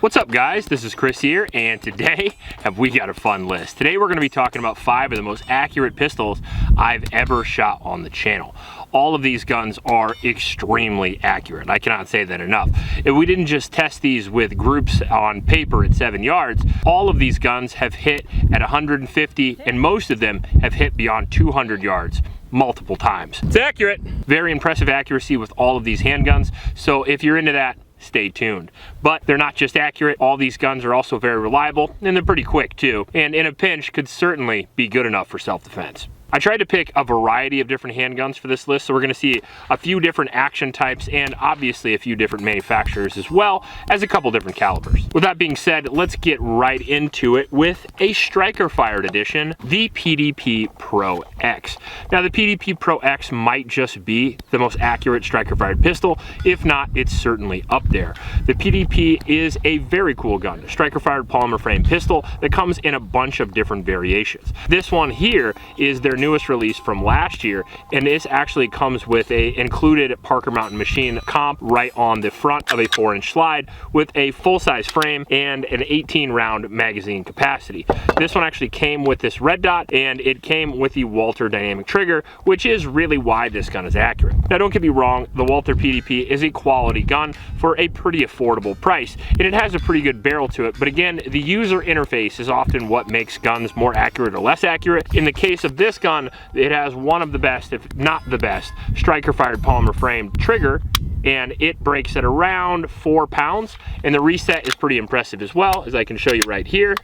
What's up guys, this is Chris here, and today we got a fun list. Today we're going to be talking about 5 of the most accurate pistols I've ever shot on the channel. All of these guns are extremely accurate. I cannot say that enough. If we didn't just test these with groups on paper at 7 yards, all of these guns have hit at 150 and most of them have hit beyond 200 yards. Multiple times. It's accurate. Very impressive accuracy with all of these handguns. So if you're into that, stay tuned. But they're not just accurate, all these guns are also very reliable, and they're pretty quick too, and in a pinch could certainly be good enough for self-defense. I tried to pick a variety of different handguns for this list, so we're going to see a few different action types and obviously a few different manufacturers as well as a couple different calibers. With that being said, let's get right into it with a striker fired edition, the PDP Pro X. Now the PDP Pro X might just be the most accurate striker fired pistol. If not, it's certainly up there. The PDP is a very cool gun, a striker fired polymer frame pistol that comes in a bunch of different variations. This one here is their newest release from last year, and this actually comes with a included Parker Mountain machine comp right on the front of a 4-inch slide with a full-size frame and an 18-round magazine capacity. This one actually came with this red dot, and it came with the Walther dynamic trigger, which is really why this gun is accurate. Now don't get me wrong, the Walther PDP is a quality gun for a pretty affordable price, and it has a pretty good barrel to it, but again, the user interface is often what makes guns more accurate or less accurate. In the case of this gun, it has one of the best, if not the best, striker fired polymer frame trigger, and it breaks at around 4 pounds, and the reset is pretty impressive as well, as I can show you right here.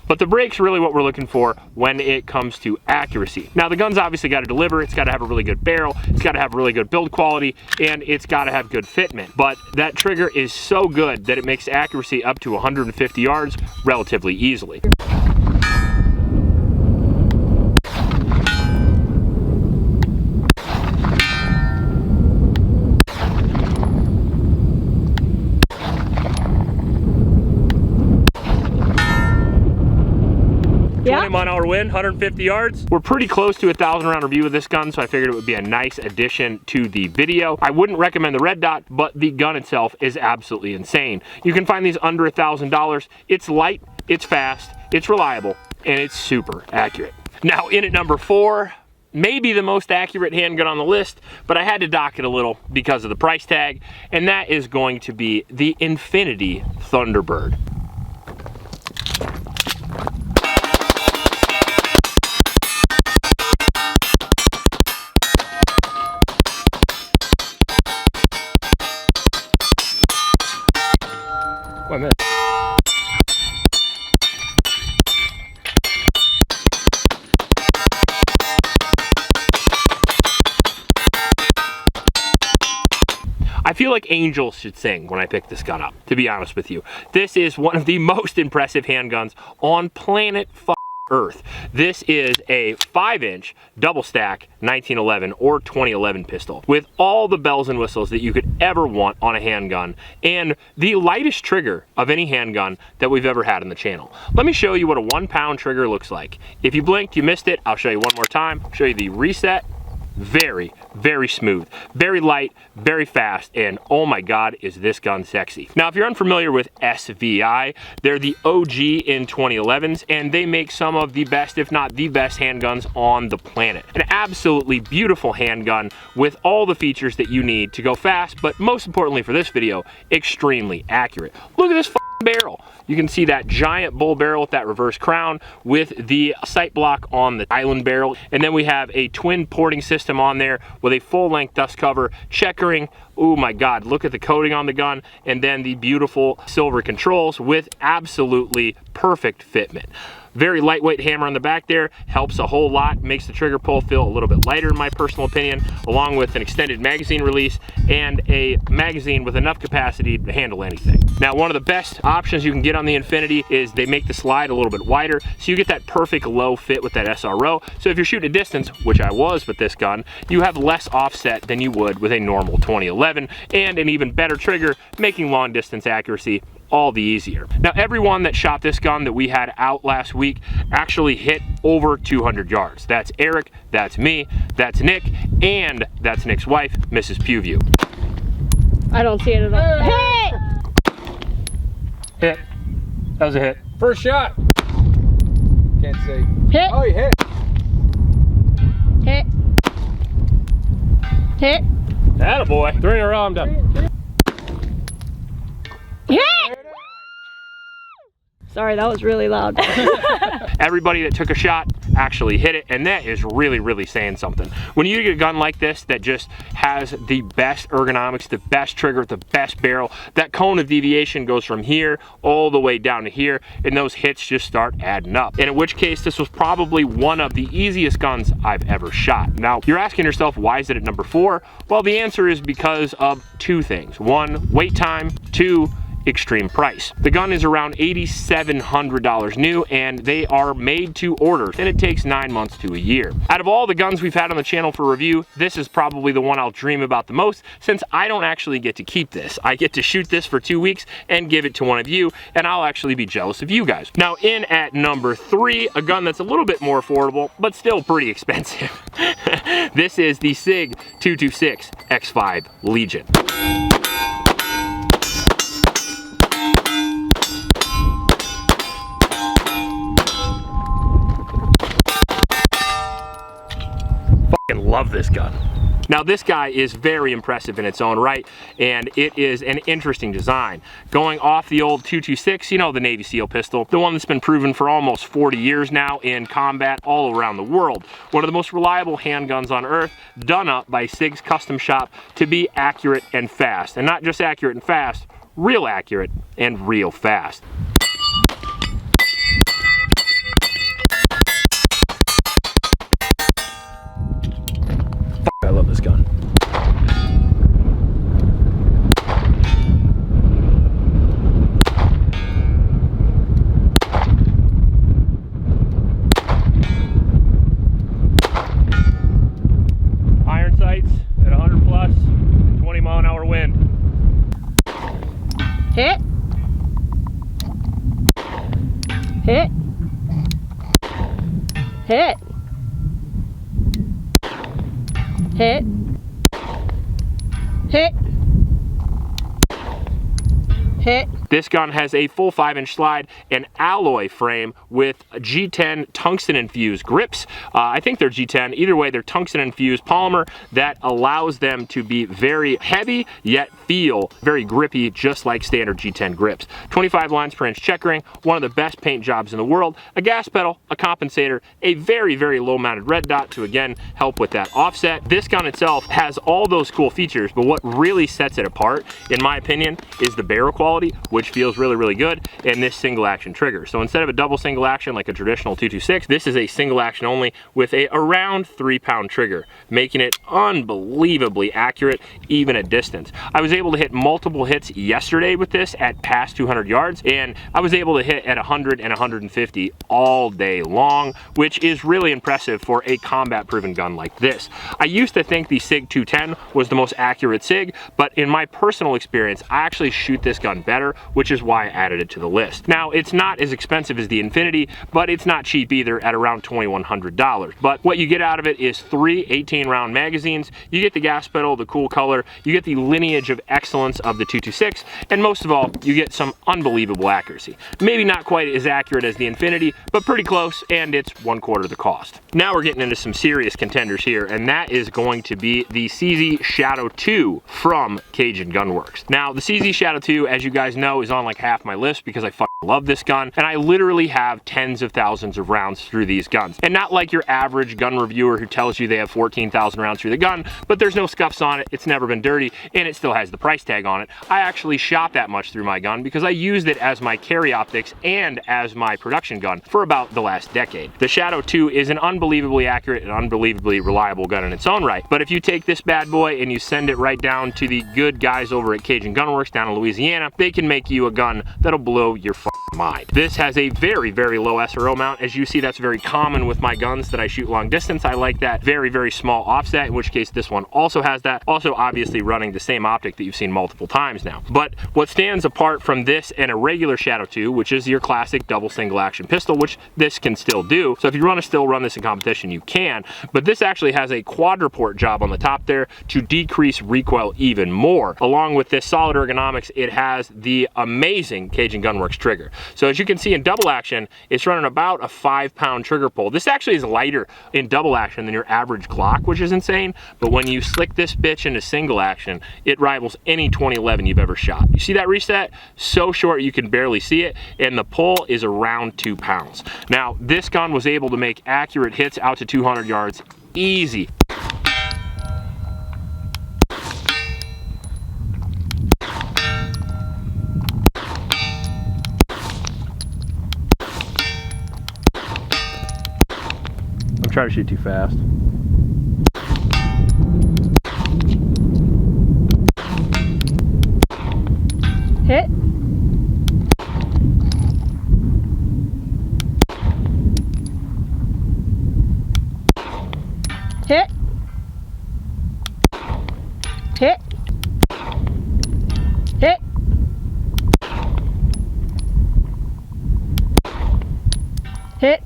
But the brake's really what we're looking for when it comes to accuracy. Now the gun's obviously got to deliver, it's got to have a really good barrel, it's got to have really good build quality, and it's got to have good fitment. But that trigger is so good that it makes accuracy up to 150 yards relatively easily. Yeah. 20 mile-an-hour wind, 150 yards. We're pretty close to a 1,000 round review of this gun, so I figured it would be a nice addition to the video. I wouldn't recommend the red dot, but the gun itself is absolutely insane. You can find these under $1,000. It's light, it's fast, it's reliable, and it's super accurate. Now in at number 4, maybe the most accurate handgun on the list, but I had to dock it a little because of the price tag, and that is going to be the Infinity Thunderbird. Wait a minute. I feel like angels should sing when I pick this gun up, to be honest with you. This is one of the most impressive handguns on planet Earth. This is a 5-inch double stack 1911 or 2011 pistol with all the bells and whistles that you could ever want on a handgun, and the lightest trigger of any handgun that we've ever had on the channel. Let me show you what a 1-pound trigger looks like. If you blinked, you missed it. I'll show you one more time. Show you the reset. Very, very smooth, very light, very fast, and oh my god, is this gun sexy. Now, if you're unfamiliar with SVI, they're the OG in 2011s, and they make some of the best, if not the best, handguns on the planet. An absolutely beautiful handgun with all the features that you need to go fast, but most importantly for this video, extremely accurate. Look at this barrel. You can see that giant bull barrel with that reverse crown with the sight block on the island barrel, and then we have a twin porting system on there with a full-length dust cover, checkering. Oh my god, look at the coating on the gun, and then the beautiful silver controls with absolutely perfect fitment. Very lightweight hammer on the back there, helps a whole lot, makes the trigger pull feel a little bit lighter in my personal opinion, along with an extended magazine release and a magazine with enough capacity to handle anything. Now, one of the best options you can get on the Infinity is they make the slide a little bit wider, so you get that perfect low fit with that SRO. So if you're shooting a distance, which I was with this gun, you have less offset than you would with a normal 2011, and an even better trigger, making long distance accuracy all the easier. Now, everyone that shot this gun that we had out last week actually hit over 200 yards. That's Eric, that's me, that's Nick, and that's Nick's wife, Mrs. Pewview. I don't see it at all. Hey! Hit. That was a hit. First shot. Can't see. Hit. Oh, you hit. Hit. Hit. Attaboy. 3 in a row, I'm done. Hit. Sorry, that was really loud. Everybody that took a shot actually hit it, and that is really, really saying something. When you get a gun like this that just has the best ergonomics, the best trigger, the best barrel, that cone of deviation goes from here all the way down to here, and those hits just start adding up. And in which case, this was probably one of the easiest guns I've ever shot. Now, you're asking yourself, why is it at number 4? Well, the answer is because of 2 things. 1, wait time. 2, extreme price. The gun is around $8,700 new, and they are made to order, and it takes 9 months to a year. Out of all the guns we've had on the channel for review, this is probably the one I'll dream about the most, since I don't actually get to keep this. I get to shoot this for 2 weeks and give it to one of you, and I'll actually be jealous of you guys. Now, in at number 3, a gun that's a little bit more affordable, but still pretty expensive. This is the Sig P226 X5 Legion. Love this gun. Now, this guy is very impressive in its own right, and it is an interesting design. Going off the old 226, you know, the Navy SEAL pistol, the one that's been proven for almost 40 years now in combat all around the world. One of the most reliable handguns on earth, done up by Sig's custom shop to be accurate and fast. And not just accurate and fast, real accurate and real fast. I love this gun. Iron sights at 100 plus, 20-mile-an-hour wind. Hit. Hit. Hit. Hit. Hit. Hit. This gun has a full 5-inch slide, an alloy frame with G10 tungsten infused grips. I think they're G10. Either way, they're tungsten infused polymer that allows them to be very heavy, yet feel very grippy, just like standard G10 grips. 25 lines per inch check ring, one of the best paint jobs in the world, a gas pedal, a compensator, a very, very low mounted red dot to again help with that offset. This gun itself has all those cool features, but what really sets it apart, in my opinion, is the barrel quality, which feels really, really good, and this single action trigger. So instead of a double single action like a traditional 226, this is a single action only with a around 3-pound trigger, making it unbelievably accurate even at distance. I was able to hit multiple hits yesterday with this at past 200 yards, and I was able to hit at 100 and 150 all day long, which is really impressive for a combat proven gun like this. I used to think the Sig 210 was the most accurate Sig, but in my personal experience, I actually shoot this gun better, which is why I added it to the list. Now, it's not as expensive as the Infinity, but it's not cheap either at around $2,100. But what you get out of it is 3 18-round magazines, you get the gas pedal, the cool color, you get the lineage of excellence of the 226, and most of all, you get some unbelievable accuracy. Maybe not quite as accurate as the Infinity, but pretty close, and it's 1/4 the cost. Now we're getting into some serious contenders here, and that is going to be the CZ Shadow 2 from Cajun Gunworks. Now, the CZ Shadow 2, as you guys know, is on like half my list because I fucking love this gun, and I literally have tens of thousands of rounds through these guns. And not like your average gun reviewer who tells you they have 14,000 rounds through the gun, but there's no scuffs on it, it's never been dirty, and it still has the price tag on it. I actually shot that much through my gun because I used it as my carry optics and as my production gun for about the last decade. The Shadow 2 is an unbelievably accurate and unbelievably reliable gun in its own right, but if you take this bad boy and you send it right down to the good guys over at Cajun Gunworks down in Louisiana, they can make you a gun that'll blow your mind. This has a very, very low SRO mount. As you see, that's very common with my guns that I shoot long distance. I like that very, very small offset, in which case this one also has that. Also, obviously running the same optic that you've seen multiple times now. But what stands apart from this and a regular Shadow 2, which is your classic double single action pistol, which this can still do. So if you want to still run this in competition, you can. But this actually has a quadruport job on the top there to decrease recoil even more. Along with this solid ergonomics, it has the amazing Cajun Gunworks trigger. So as you can see in double action, it's running about a 5-pound trigger pull. This actually is lighter in double action than your average Glock, which is insane. But when you slick this bitch into single action, it rivals any 2011 you've ever shot. You see that reset? So short you can barely see it, and the pull is around 2 pounds. Now, this gun was able to make accurate hits out to 200 yards easy. I'm trying to shoot too fast. Hit. Hit. Hit. Hit. Hit.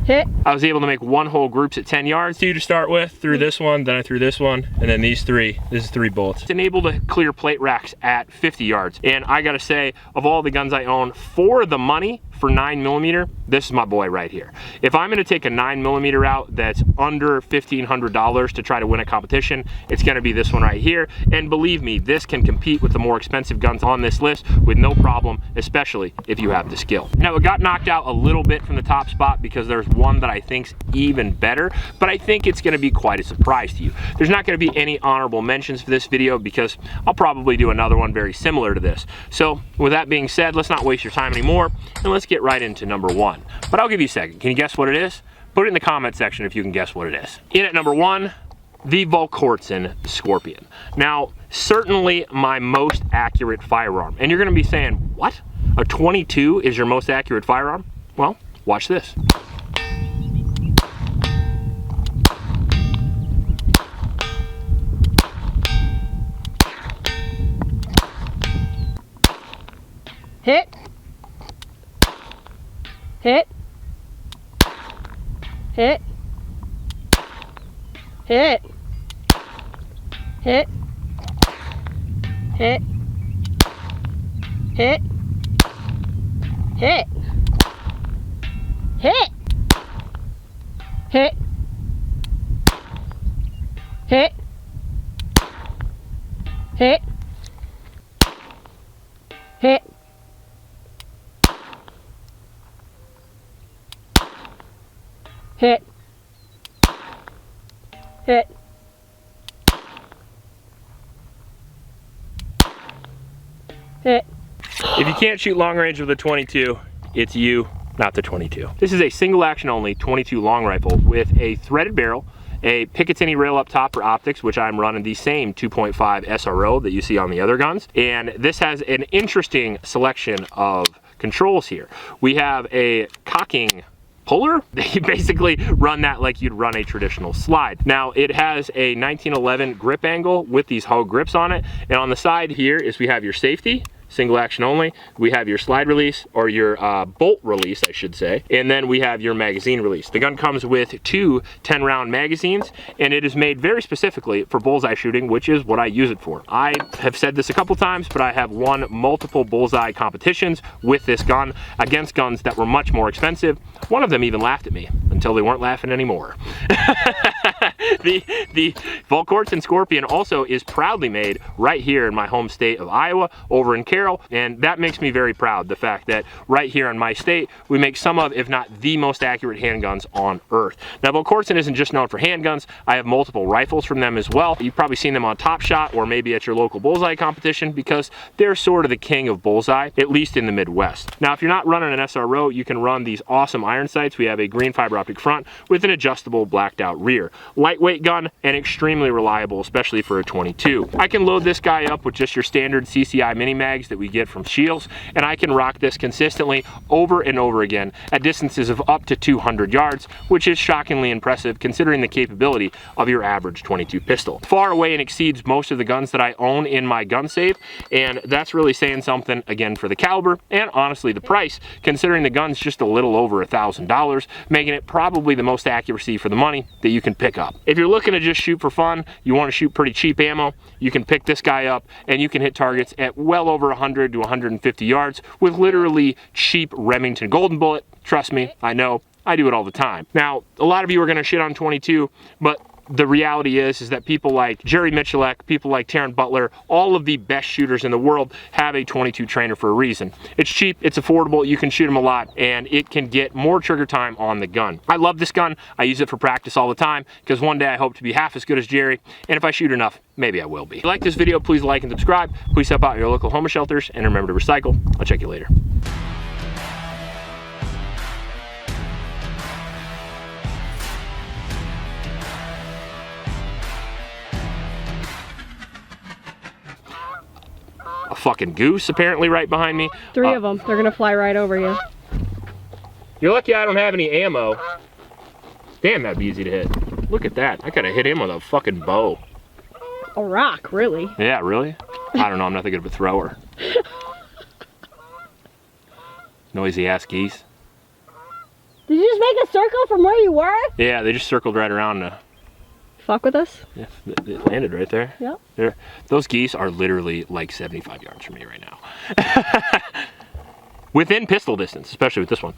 Hit. I was able to make one hole groups at 10 yards. 2 to start with, threw this one, then I threw this one, and then these 3. This is 3 bullets. It's enabled to clear plate racks at 50 yards. And I gotta say, of all the guns I own, for the money, for 9mm, this is my boy right here. If I'm gonna take a 9mm out that's under $1,500 to try to win a competition, it's gonna be this one right here. And believe me, this can compete with the more expensive guns on this list with no problem, especially if you have the skill. Now, it got knocked out a little bit from the top spot because there's one that I think's even better, but I think it's gonna be quite a surprise to you. There's not gonna be any honorable mentions for this video because I'll probably do another one very similar to this. So with that being said, let's not waste your time anymore, and let's get right into number 1. But I'll give you a second. Can you guess what it is? Put it in the comment section if you can guess what it is. In at number 1, the Volquartsen Scorpion. Now, certainly my most accurate firearm. And you're gonna be saying, what? A 22 is your most accurate firearm? Well, watch this. Hit. Hit. Hit. Hit. Hit. Hit. Hit. Hit. Hit. Hit. Hit. Hit. Hit. Hit. Hit. Hit. If you can't shoot long range with a 22, it's you, not the 22. This is a single action only 22 long rifle with a threaded barrel, a Picatinny rail up top for optics, which I'm running the same 2.5 SRO that you see on the other guns. And this has an interesting selection of controls here. We have a cocking puller. You basically run that like you'd run a traditional slide. Now, it has a 1911 grip angle with these hoe grips on it. And on the side here is we have your safety, single action only. We have your slide release, or your bolt release, I should say. And then we have your magazine release. The gun comes with 2 10-round magazines, and it is made very specifically for bullseye shooting, which is what I use it for. I have said this a couple times, but I have won multiple bullseye competitions with this gun against guns that were much more expensive. One of them even laughed at me until they weren't laughing anymore. The Volquartsen Scorpion also is proudly made right here in my home state of Iowa, over in Carroll, and that makes me very proud, the fact that right here in my state, we make some of, if not the most accurate handguns on earth. Now, Volquartsen isn't just known for handguns. I have multiple rifles from them as well. You've probably seen them on Top Shot or maybe at your local bullseye competition, because they're sort of the king of bullseye, at least in the Midwest. Now, if you're not running an SRO, you can run these awesome iron sights. We have a green fiber optic front with an adjustable blacked out rear. Lightweight lightweight gun and extremely reliable, especially for a 22. I can load this guy up with just your standard CCI mini mags that we get from Shields, and I can rock this consistently over and over again at distances of up to 200 yards, which is shockingly impressive considering the capability of your average 22 pistol. Far away and exceeds most of the guns that I own in my gun safe, and that's really saying something, again, for the caliber and honestly the price, considering the gun's just a little over $1,000, making it probably the most accuracy for the money that you can pick up. If you're looking to just shoot for fun, you want to shoot pretty cheap ammo, you can pick this guy up and you can hit targets at well over 100 to 150 yards with literally cheap Remington Golden Bullet. Trust me, I know, I do it all the time. Now, a lot of you are going to shit on 22, but the reality is that people like Jerry Michalek, people like Taryn Butler, all of the best shooters in the world have a 22 trainer for a reason. It's cheap, it's affordable, you can shoot them a lot, and it can get more trigger time on the gun. I love this gun. I use it for practice all the time because one day I hope to be half as good as Jerry, and if I shoot enough, maybe I will be. If you like this video, please like and subscribe. Please help out your local homeless shelters, and remember to recycle. I'll check you later. A fucking goose apparently right behind me. 3 of them. They're gonna fly right over you. You're lucky I don't have any ammo. Damn, that'd be easy to hit. Look at that. I could have hit him with a fucking bow. A rock, really? Yeah, really? I don't know. I'm not that good of a thrower. Noisy ass geese. Did you just make a circle from where you were? Yeah, they just circled right around. Fuck with us? Yeah, it landed right there. Yep. Those geese are literally like 75 yards from me right now. Within pistol distance, especially with this one.